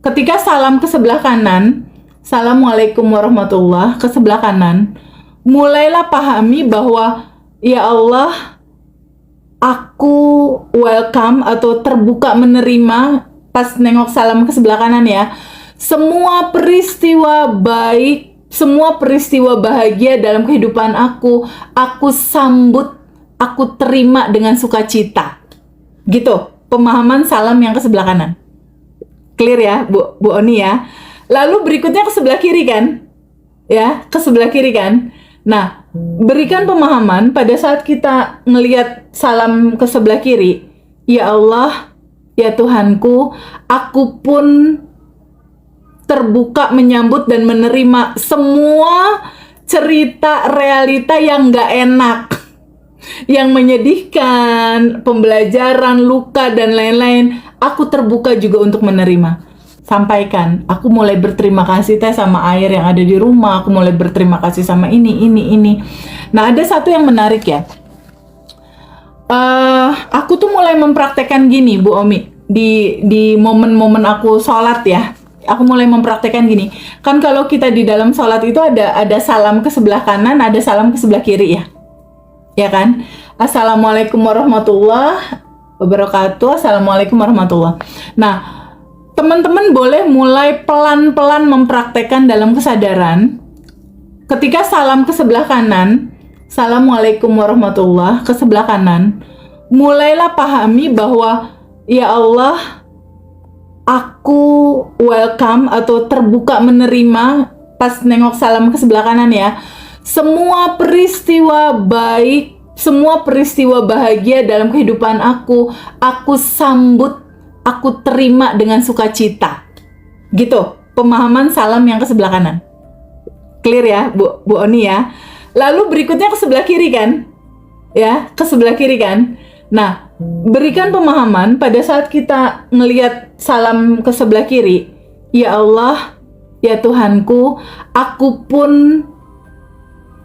ketika salam ke sebelah kanan, Assalamualaikum warahmatullah, ke sebelah kanan, mulailah pahami bahwa ya Allah, aku welcome atau terbuka menerima pas nengok salam ke sebelah kanan ya. Semua peristiwa baik, semua peristiwa bahagia dalam kehidupan aku sambut, aku terima dengan sukacita. Gitu, pemahaman salam yang ke sebelah kanan. Clear ya, Bu Oni ya. Lalu berikutnya ke sebelah kiri kan? Ya, ke sebelah kiri kan? Nah, berikan pemahaman pada saat kita ngelihat salam ke sebelah kiri. Ya Allah, ya Tuhanku, aku pun terbuka menyambut dan menerima semua cerita realita yang gak enak, yang menyedihkan, pembelajaran, luka, dan lain-lain. Aku terbuka juga untuk menerima. Sampaikan, aku mulai berterima kasih sama air yang ada di rumah, aku mulai berterima kasih sama ini. Nah, ada satu yang menarik ya. Aku tuh mulai mempraktekkan gini, Bu Omi, di momen-momen aku sholat ya. Aku mulai mempraktekkan gini. Kan kalau kita di dalam sholat itu ada salam ke sebelah kanan, ada salam ke sebelah kiri ya. Ya kan? Assalamualaikum warahmatullahi wabarakatuh. Assalamualaikum warahmatullahi. Nah, teman-teman boleh mulai pelan-pelan mempraktekkan dalam kesadaran. Ketika salam ke sebelah kanan, Assalamualaikum warahmatullah, ke sebelah kanan, mulailah pahami bahwa ya Allah, aku welcome atau terbuka menerima pas nengok salam ke sebelah kanan ya. Semua peristiwa baik, semua peristiwa bahagia dalam kehidupan aku sambut, aku terima dengan sukacita. Gitu, pemahaman salam yang ke sebelah kanan. Clear ya, Bu Oni ya. Lalu berikutnya ke sebelah kiri kan? Ya, ke sebelah kiri kan? Nah, berikan pemahaman pada saat kita ngelihat salam ke sebelah kiri. Ya Allah, ya Tuhanku, aku pun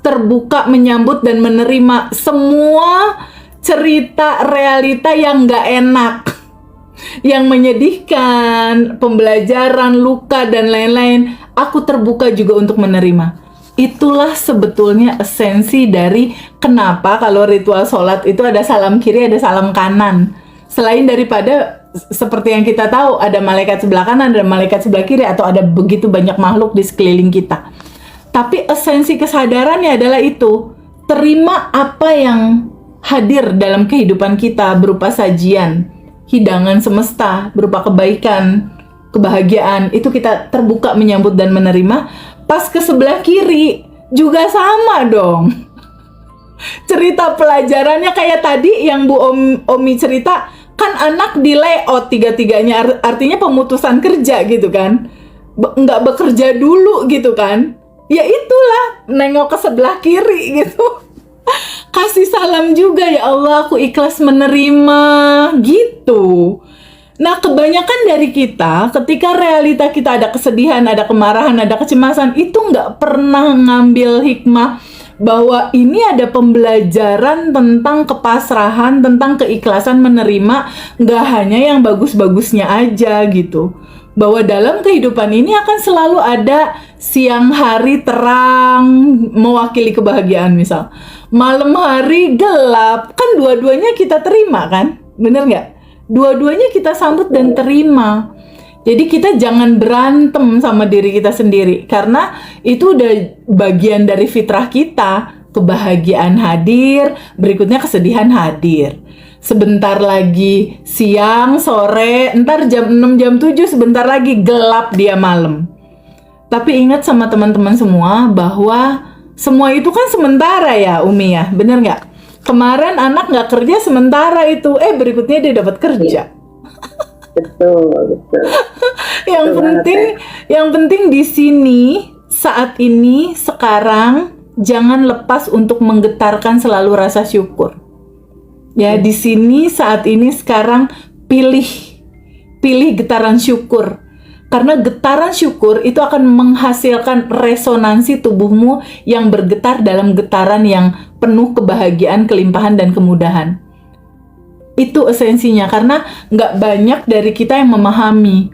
terbuka menyambut dan menerima semua cerita realita yang gak enak, yang menyedihkan, pembelajaran, luka, dan lain-lain. Aku terbuka juga untuk menerima. Itulah sebetulnya esensi dari kenapa kalau ritual sholat itu ada salam kiri, ada salam kanan. Selain daripada seperti yang kita tahu, ada malaikat sebelah kanan, ada malaikat sebelah kiri, atau ada begitu banyak makhluk di sekeliling kita. Tapi esensi kesadarannya adalah itu. Terima apa yang hadir dalam kehidupan kita berupa sajian, hidangan semesta, berupa kebaikan, kebahagiaan. Itu kita terbuka menyambut dan menerima. Pas ke sebelah kiri juga sama dong. Cerita pelajarannya kayak tadi yang Bu Omi cerita, kan anak di layout tiga-tiganya, artinya pemutusan kerja gitu kan. Nggak bekerja dulu gitu kan. Ya itulah, nengok ke sebelah kiri gitu. Kasih salam juga, ya Allah, aku ikhlas menerima gitu. Nah, kebanyakan dari kita, ketika realita kita ada kesedihan, ada kemarahan, ada kecemasan, itu nggak pernah ngambil hikmah bahwa ini ada pembelajaran tentang kepasrahan, tentang keikhlasan menerima, nggak hanya yang bagus-bagusnya aja gitu. Bahwa dalam kehidupan ini akan selalu ada siang hari terang, mewakili kebahagiaan misal. Malam hari gelap, kan dua-duanya kita terima kan? Bener nggak? Dua-duanya kita sambut dan terima. Jadi kita jangan berantem sama diri kita sendiri, karena itu udah bagian dari fitrah kita. Kebahagiaan hadir, berikutnya kesedihan hadir. Sebentar lagi siang, sore, entar jam 6, jam 7, sebentar lagi gelap dia malam. Tapi ingat sama teman-teman semua bahwa semua itu kan sementara ya, Umi ya, bener nggak? Kemarin anak nggak kerja sementara itu, berikutnya dia dapat kerja. Betul. Yang penting di sini, saat ini, sekarang, jangan lepas untuk menggetarkan selalu rasa syukur. Ya, di sini, saat ini, sekarang, pilih getaran syukur. Karena getaran syukur itu akan menghasilkan resonansi tubuhmu yang bergetar dalam getaran yang penuh kebahagiaan, kelimpahan, dan kemudahan. Itu esensinya, karena nggak banyak dari kita yang memahami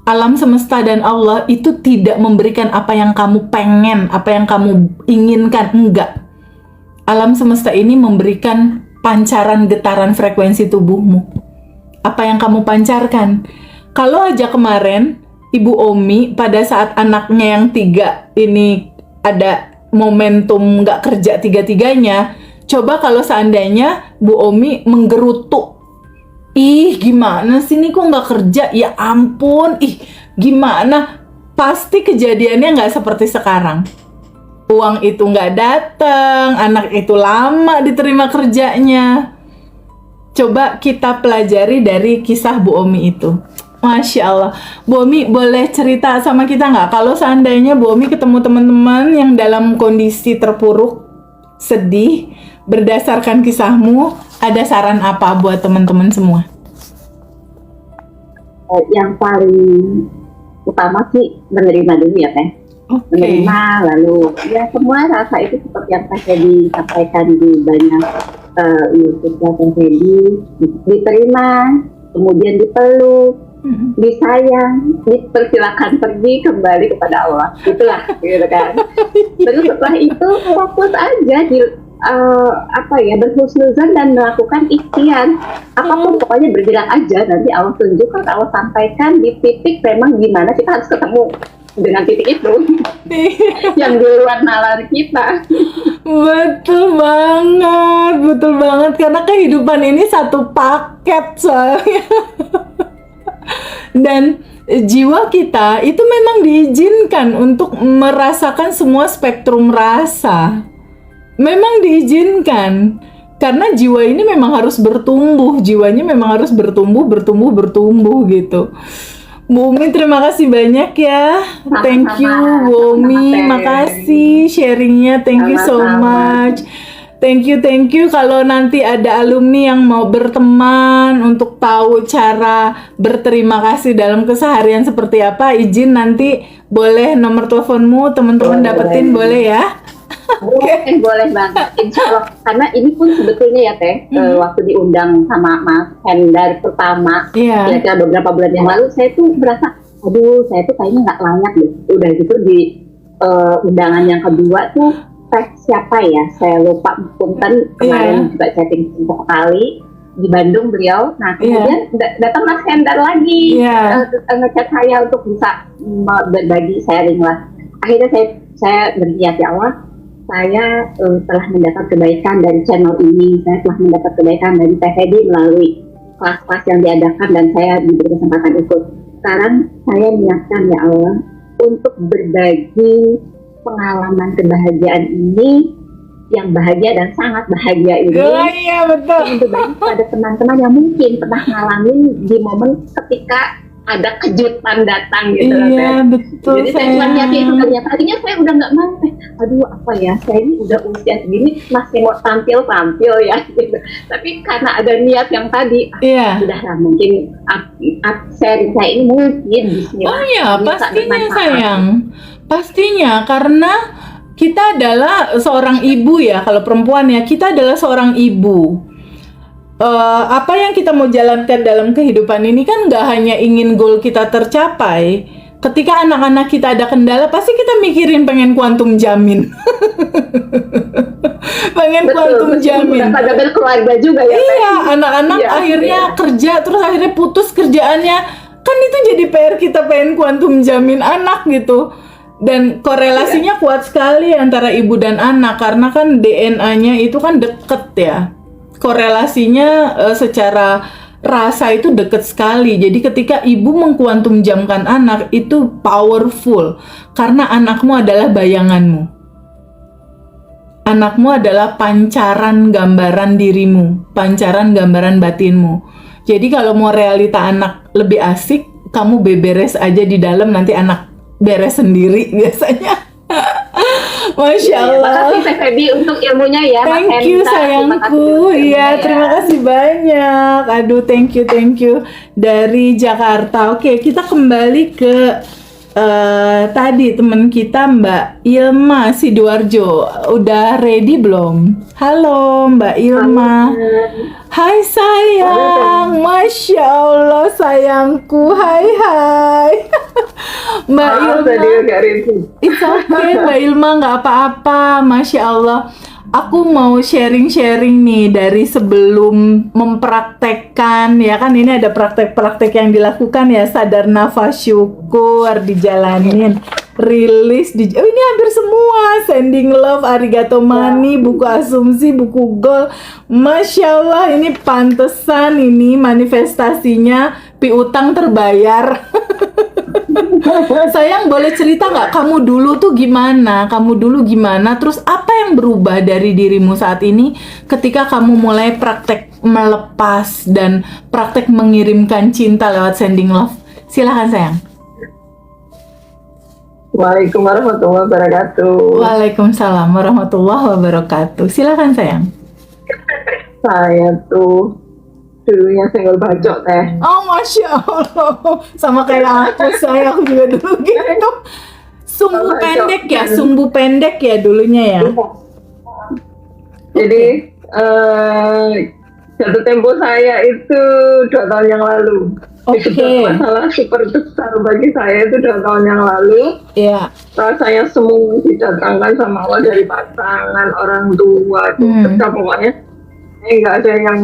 alam semesta dan Allah itu tidak memberikan apa yang kamu pengen, apa yang kamu inginkan, enggak. Alam semesta ini memberikan pancaran getaran frekuensi tubuhmu. Apa yang kamu pancarkan. Kalau aja kemarin Ibu Omi pada saat anaknya yang 3 ini ada momentum nggak kerja tiga-tiganya, coba kalau seandainya Bu Omi menggerutu, ih gimana sih ini kok nggak kerja, ya ampun, ih gimana, pasti kejadiannya nggak seperti sekarang. Uang itu nggak datang, anak itu lama diterima kerjanya. Coba kita pelajari dari kisah Bu Omi itu. Masya Allah. Bu Omi boleh cerita sama kita nggak kalau seandainya Bu Omi ketemu teman-teman yang dalam kondisi terpuruk, sedih, berdasarkan kisahmu, ada saran apa buat teman-teman semua? Yang paling utama sih menerima dulu ya Teh. Menerima, lalu ya semua rasa itu seperti yang Teh Feby sampaikan di banyak YouTube Teh Feby, diterima, kemudian dipeluk, disayang, dipersilakan pergi kembali kepada Allah, itulah gitu kan. Terus setelah itu fokus aja di berhusnuzan dan melakukan ikhtiar apapun, pokoknya bergerak aja, nanti Allah tunjukkan, Allah sampaikan di titik memang gimana kita harus ketemu dengan titik itu yang di luar nalar kita. Betul banget karena kehidupan ini satu paket soalnya. Dan jiwa kita itu memang diizinkan untuk merasakan semua spektrum rasa. Memang diizinkan. Karena jiwa ini memang harus bertumbuh. Jiwanya memang harus bertumbuh gitu. Bu Umi, terima kasih banyak ya. Thank you, Bu Umi. Makasih sharingnya. Thank you so much. Thank you. Kalau nanti ada alumni yang mau berteman untuk tahu cara berterima kasih dalam keseharian seperti apa, izin nanti boleh nomor teleponmu teman-teman dapetin, boleh ya? Boleh banget, insya Allah. Karena ini pun sebetulnya ya Teh, waktu diundang sama Mas Hendar pertama, kira-kira beberapa bulan yang lalu, saya tuh merasa, aduh saya tuh kayaknya nggak layak deh. Udah gitu di undangan yang kedua tuh, siapa ya, saya lupa, punten kemarin juga chatting beberapa kali di Bandung beliau. Nah kemudian datang Mas Hendar lagi ngechat saya untuk bisa berbagi sharing lah. Akhirnya saya berniat, ya Allah, saya telah mendapat kebaikan dari channel ini, saya telah mendapat kebaikan dari Teh Feby melalui kelas-kelas yang diadakan dan saya diberi kesempatan ikut. Sekarang saya niatkan, ya Allah, untuk berbagi pengalaman kebahagiaan ini, yang bahagia dan sangat bahagia ini, betul. untuk bagi pada teman-teman yang mungkin pernah ngalamin di momen ketika ada kejutan datang gitu. Betul. Jadi saya cuma niatnya itu, ternyata tadinya saya udah nggak mau, aduh apa ya, saya ini udah usia segini masih mau tampil ya gitu. Tapi karena ada niat yang tadi, udahlah mungkin sharing saya ini mungkin bismillah. Pastinya sayang. Pastinya, karena kita adalah seorang ibu ya, kalau perempuan ya, kita adalah seorang ibu. Apa yang kita mau jalankan dalam kehidupan ini kan nggak hanya ingin goal kita tercapai. Ketika anak-anak kita ada kendala, pasti kita mikirin pengen kuantum jamin. Kuantum jamin. Pada berkeluarga juga ya. Iya, anak-anak akhirnya kerja, terus akhirnya putus kerjaannya. Kan itu jadi PR kita, pengen kuantum jamin anak gitu. Dan korelasinya kuat sekali antara ibu dan anak, karena kan DNA-nya itu kan deket ya. Korelasinya secara rasa itu deket sekali. Jadi ketika ibu mengkuantum jamkan anak, itu powerful. Karena anakmu adalah bayanganmu. Anakmu adalah pancaran gambaran dirimu, pancaran gambaran batinmu. Jadi kalau mau realita anak lebih asik, kamu beberes aja di dalam, nanti anak beres sendiri biasanya. Masya Allah. Terima kasih Teh Feby untuk ilmunya ya. Thank you sayangku. Iya, terima kasih banyak. Aduh, thank you dari Jakarta. Oke, kita kembali ke tadi teman kita Mbak Ilma Sidoarjo udah ready belum? Halo Mbak Ilma. Hai sayang, Masya Allah sayangku. Hai. Mbak Ilma. It's okay Mbak Ilma, nggak apa-apa. Masya Allah. Aku mau sharing-sharing nih dari sebelum mempraktekkan, ya kan ini ada praktek-praktek yang dilakukan ya, sadar nafas syukur dijalanin, rilis oh ini hampir semua, sending love, arigato money, buku asumsi, buku goal. Masya Allah, ini pantesan ini manifestasinya piutang terbayar. Sayang, boleh cerita nggak kamu dulu tuh gimana? Kamu dulu gimana? Terus apa yang berubah dari dirimu saat ini ketika kamu mulai praktek melepas dan praktek mengirimkan cinta lewat sending love? Silahkan sayang. Waalaikumsalam warahmatullahi wabarakatuh. Waalaikumsalam warahmatullahi wabarakatuh. Silahkan sayang. Saya tuh dulunya senggol bacok teh. Oh Masya Allah, sama kayak aku juga dulu gitu. Sumbu pendek ya dulunya ya. Jadi jatuh tempo saya itu 2 tahun yang lalu. Oke. Itu masalah super besar bagi saya itu 2 tahun yang lalu. Iya. Rasanya semua didatangkan sama Allah dari pasangan, orang tua, pokoknya nggak ada yang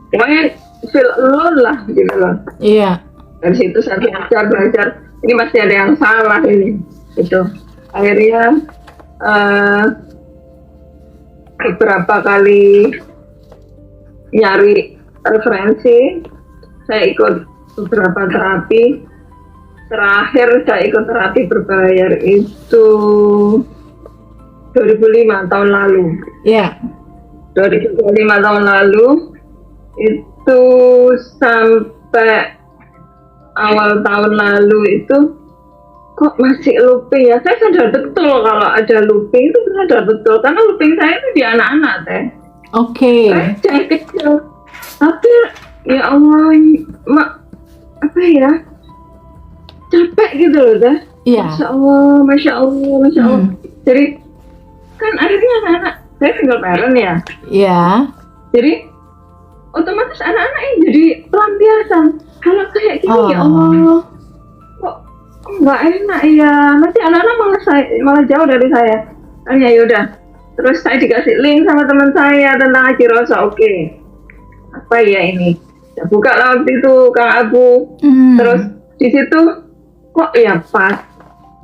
pokoknya feel alone lah gitu loh. Iya. Dari situ saya belajar ini masih ada yang salah ini itu. Akhirnya beberapa kali nyari referensi, saya ikut beberapa terapi. Terakhir saya ikut terapi berbayar itu 2005 tahun lalu. Iya. 2005 tahun lalu itu sampai awal tahun lalu itu kok masih looping ya. Saya sadar betul kalau ada looping itu, sadar betul karena looping saya itu di anak-anak teh. Oke. Saya kecil tapi ya Allah apa ya, capek gitu loh teh. Iya. Masya Allah. Jadi kan akhirnya anak-anak saya single parent ya. Iya. Jadi otomatis anak-anaknya jadi pelampiasan. Kalau kayak gini ya Allah, kok nggak enak ya. Nanti anak-anak malah jauh dari saya. Ya yaudah. Terus saya dikasih link sama teman saya tentang Haji Rosa. Oke. Apa ya ini? Saya buka lah waktu itu Kang Abu. Terus di situ kok ya pas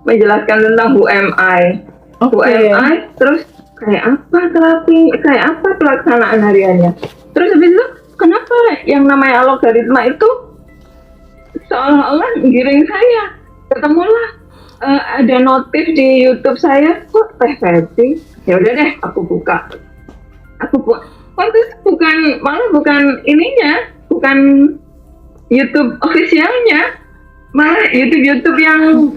menjelaskan tentang who am I. Who am I? Terus kayak apa terapi? Kayak apa pelaksanaan hariannya? Terus habis itu kenapa yang namanya algoritma itu seolah-olah giring saya? Ketemulah ada notif di YouTube saya, kok Teh Feby? Ya udah deh, aku buka. Waktu itu bukan ininya, bukan YouTube officialnya, malah YouTube yang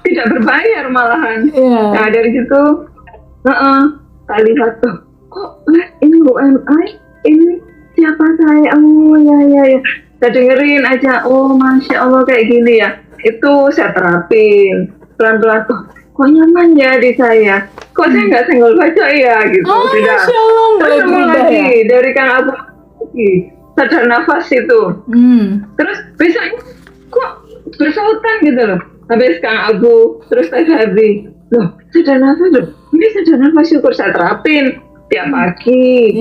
tidak berbayar malahan. Nah dari situ, saya lihat tuh, kok ini UMI? Ini siapa saya? Oh ya. Saya dengerin aja. Oh Masya Allah kayak gini ya. Itu saya terapin pelan-pelan. Kok nyaman ya di saya. Kok saya nggak senggol baca ya gitu. Oh Masya Allah. Terus lagi ya? Dari Kang Abu sadar nafas itu. Terus besoknya kok bersautan gitu loh. Habis Kang Abu terus Teh Feby. Loh sadar nafas loh. Ini sadar nafas syukur saya terapin tiap pagi.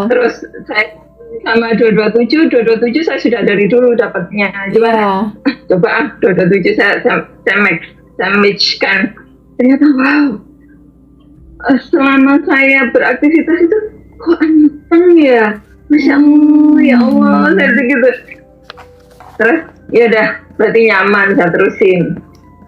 Terus saya sama 227 saya sudah dari dulu dapatnya. Coba 227 saya matchkan. Ternyata wow. Selama saya beraktivitas itu kok anteng ya. Masya Allah, ya Allah, saya gitu. Terus ya udah berarti nyaman, saya terusin.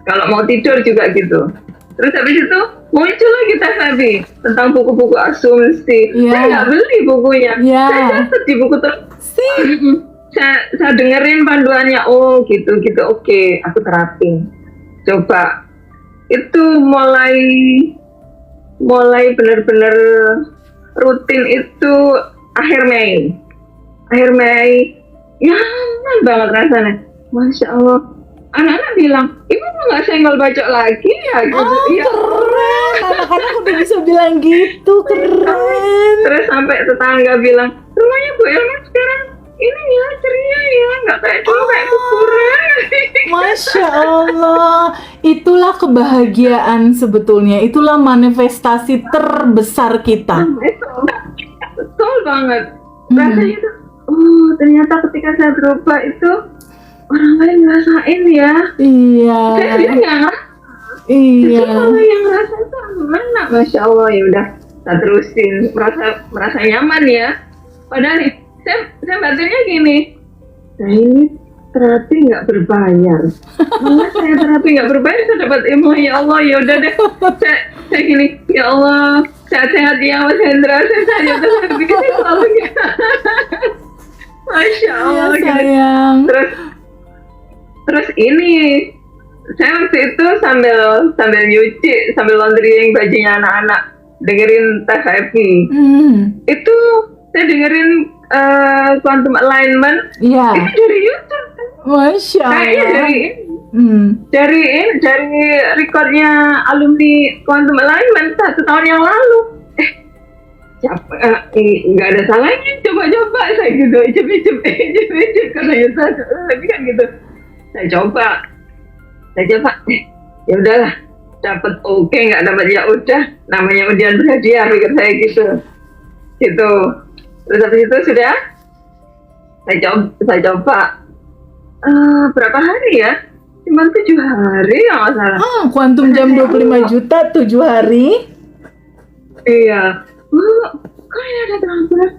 Kalau mau tidur juga gitu. Terus habis itu muncul lagi Teh Feby tentang buku-buku asumsi. Saya nggak beli bukunya. Saya catat di buku terus. Saya dengerin panduannya. Oh gitu. Oke, aku terapin. Coba. Itu mulai benar-benar rutin itu akhir Mei. Nyaman banget rasanya. Masya Allah. Anak-anak bilang, ibu nggak senggol bacok lagi ya gitu. Oh, Iya. keren. Anak-anak udah bisa bilang gitu, keren. Terus sampai tetangga bilang, rumahnya Bu Elma sekarang ini ya ceria ya, nggak kayak dulu kayak kuburan. Masya Allah, itulah kebahagiaan sebetulnya, itulah manifestasi terbesar kita. Itu betul banget. Rasanya tuh, oh ternyata ketika saya berubah itu orang lain ngerasain ya. Iya, Saya dia nggak ngerasa. iya. Kalau yang ngerasa itu mana, Masya Allah, ya udah saya terusin, merasa nyaman ya. Padahal nih, saya batinnya gini, saya ini terapi nggak berbayar. Malah saya terapi nggak berbayar, saya dapat ilmu, ya Allah, ya udah deh. Saya gini, ya Allah, sehat-sehat ya Mas Hendra, saya begitu selalu gitu. Masya Iya, Allah, gitu. sayang. Terus ini, saya waktu itu sambil nyuci, sambil laundrying bajunya anak-anak, dengerin TVP. Itu saya dengerin Quantum Alignment. Iya. Itu dari YouTube. Masya Kayaknya Allah. dari recordnya alumni Quantum Alignment 1 tahun yang lalu. Nggak ada salahnya coba-coba, saya gitu, icip-icip katanya saya, tapi kan gitu. Saya coba, ya udahlah, dapat oke, nggak dapat ya udah, namanya undian berhadiah, pikir saya gitu. Terus habis itu sudah, saya coba berapa hari ya? Cuma 7 hari ya nggak salah. Kuantum jam 25 juta 7 hari. Iya. Kok ini ada terang-terang?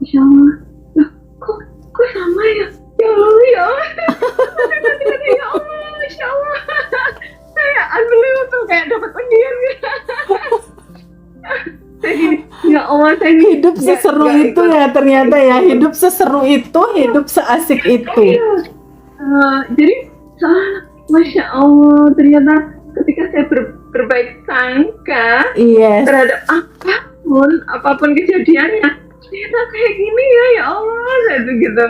Insya Allah. Loh, kok sama ya? Ya Allah, ya Allah. Ya Allah, Insya Allah. Saya unbelievable, kayak dapat undian gitu. Saya gini, ya Allah, saya Hidup seseru itu ya ternyata ya. Hidup seseru itu, hidup seasik itu. Jadi, Masya Allah, ternyata ketika saya berbaik sangka Yes. terhadap apapun kejadiannya, ternyata kayak gini ya Allah, saya tuh gitu.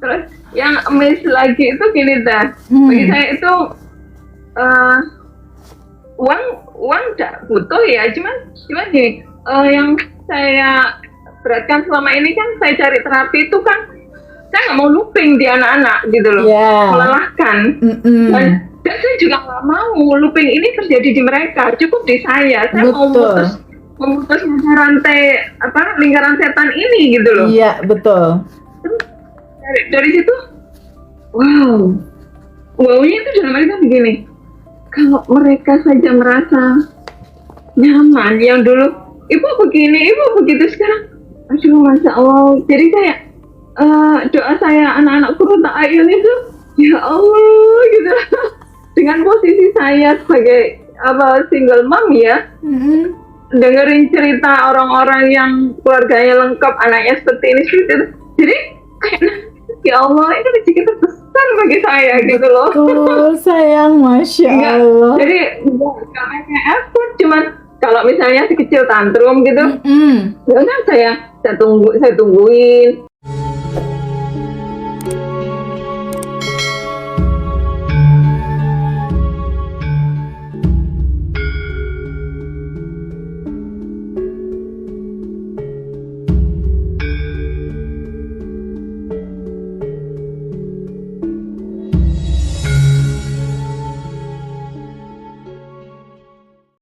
Terus yang amazed lagi itu gini dah, bagi saya itu uang tidak butuh ya, cuman gini, yang saya beratkan selama ini kan saya cari terapi itu kan saya nggak mau looping di anak-anak gitu loh, melelahkan. Dan saya juga nggak mau looping ini terjadi di mereka, cukup di saya. Saya mau memutus rantai lingkaran setan ini gitu loh. Iya, betul. Dari situ, wownya itu dalam arti begini, kalau mereka saja merasa nyaman, yang dulu ibu begini, ibu begitu, sekarang aduh Masya Allah. Jadi kayak doa saya anak-anakku ta'ayun itu, ya Allah gitu. Dengan posisi saya sebagai single mom ya, dengerin cerita orang-orang yang keluarganya lengkap, anaknya seperti ini, seperti itu. Jadi kayak, ya Allah, ini rezeki terbesar bagi saya gitu loh. Betul, sayang, Masya Allah. Jadi nggak pakai effort, cuman kalau misalnya si kecil tantrum gitu, ya udah saya tungguin.